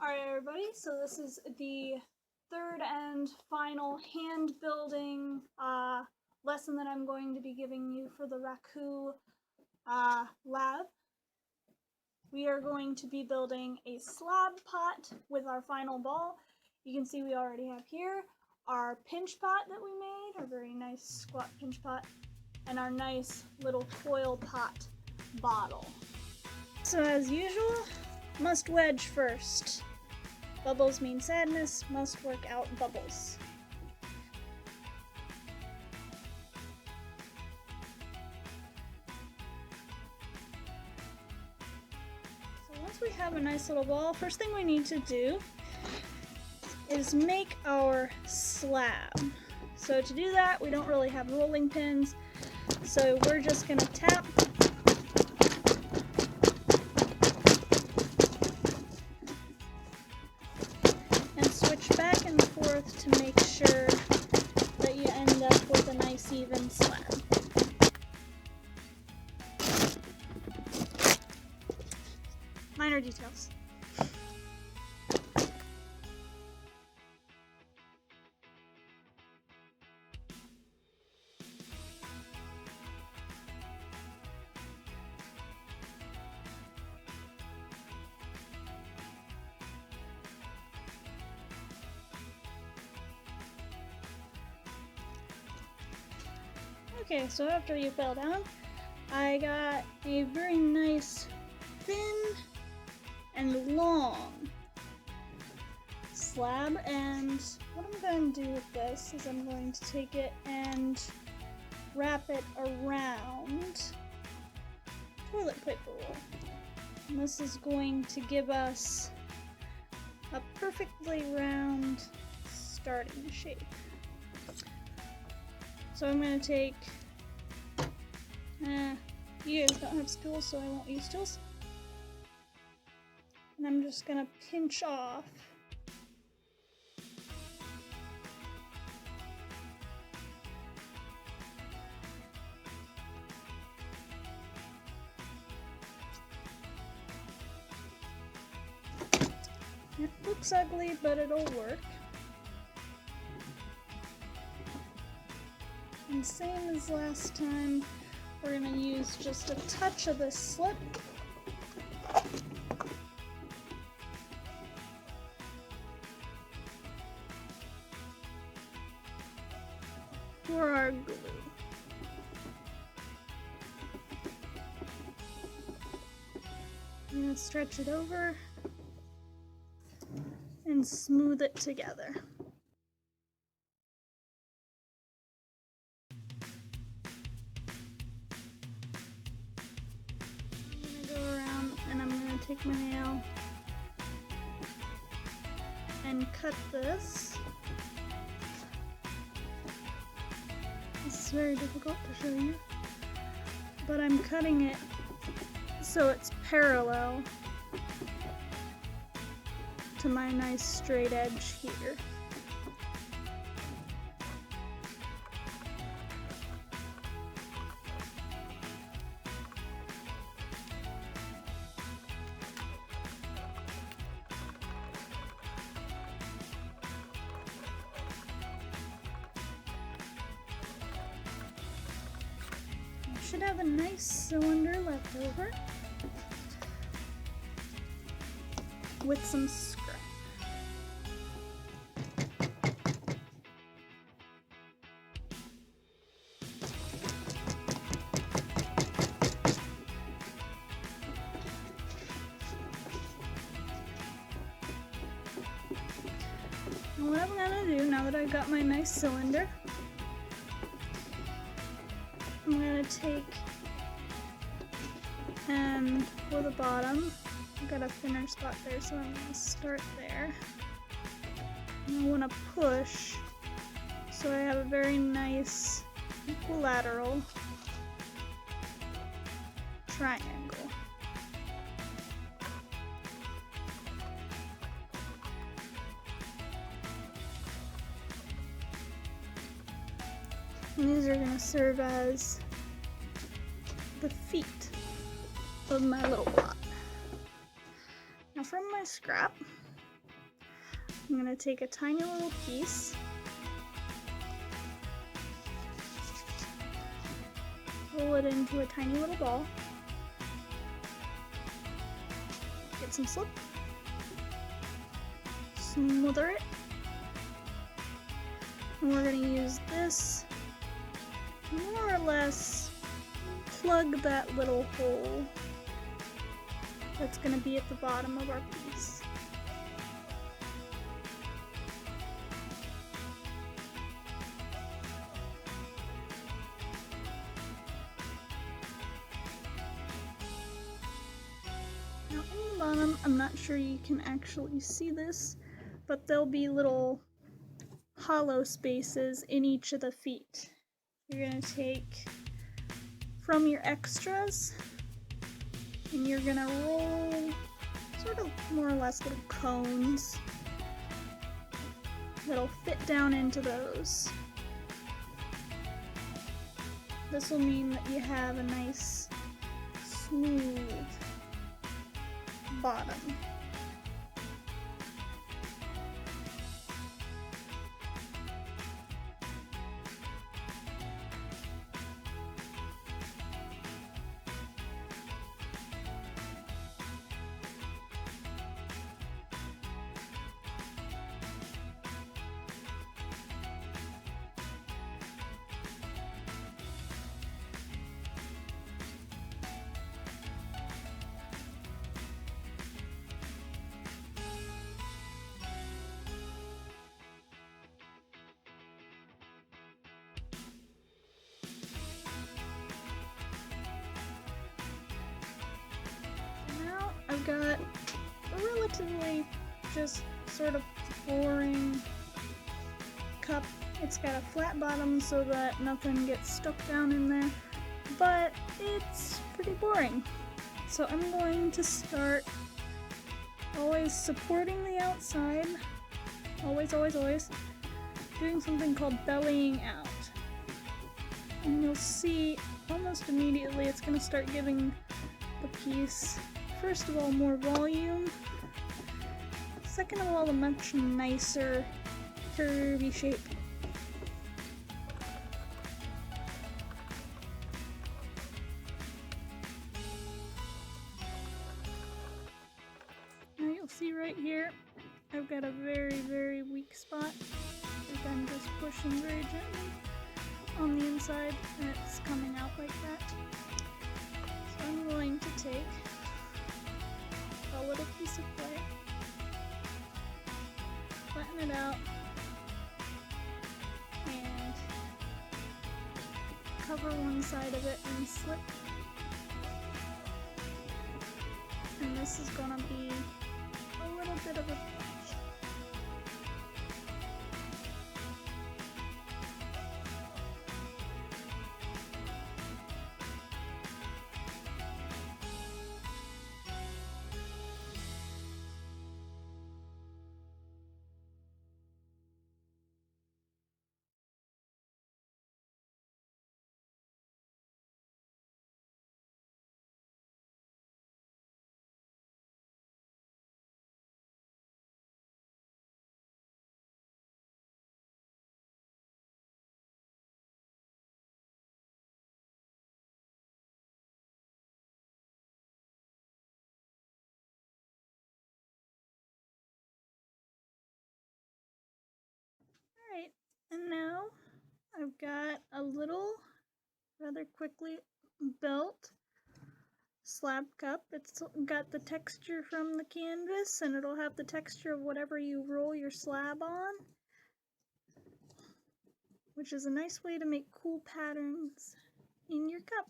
Alright everybody, so this is the third and final hand building lesson that I'm going to be giving you for the raku lab. We are going to be building a slab pot with our final ball. You can see we already have here our pinch pot that we made, our very nice squat pinch pot, and our nice little coil pot bottle. So as usual, must wedge first. Bubbles mean sadness, must work out bubbles. So once we have a nice little ball, first thing we need to do is make our slab. So to do that, we don't really have rolling pins, so we're just gonna tap and switch back and forth to make sure that you end up with a nice even slab. Minor details. Okay, so after you fell down, I got a very nice thin and long slab, and what I'm going to do with this is I'm going to take it and wrap it around toilet paper roll. And this is going to give us a perfectly round starting shape. So I'm going to take, you guys don't have stools, so I won't use stools. And I'm just going to pinch off it looks ugly, but it'll work. And same as last time, we're going to use just a touch of this slip. For our glue. I'm going to stretch it over and smooth it together. Take my nail and cut this. This is very difficult to show you, but I'm cutting it so it's parallel to my nice straight edge here. Should have a nice cylinder left over with some scrap. And what I'm gonna do now that I've got my nice cylinder, I'm going to take and for the bottom, I've got a thinner spot there, so I'm going to start there. And I want to push so I have a very nice equilateral triangle. And these are going to serve as the feet of my little pot. Now from my scrap, I'm going to take a tiny little piece, roll it into a tiny little ball, get some slip, smother it, and we're going to use this more or less plug that little hole that's going to be at the bottom of our piece. Now in the bottom, I'm not sure you can actually see this, but there'll be little hollow spaces in each of the feet. You're going to take from your extras and you're going to roll sort of more or less little cones that'll fit down into those. This will mean that you have a nice smooth bottom. I've got a relatively just sort of boring cup. It's got a flat bottom so that nothing gets stuck down in there, but it's pretty boring. So I'm going to start always supporting the outside, always doing something called bellying out. And you'll see almost immediately it's going to start giving the piece, first of all, more volume, second of all, a much nicer curvy shape. Now you'll see right here, I've got a very weak spot. Like I'm just pushing very gently on the inside and it's coming out like that. So I'm going to take a little piece of clay, flatten it out, and cover one side of it in slip. And this is going to be a little bit of a pitch. Alright, and now I've got a little rather quickly built slab cup. It's got the texture from the canvas and it'll have the texture of whatever you roll your slab on, which is a nice way to make cool patterns in your cup.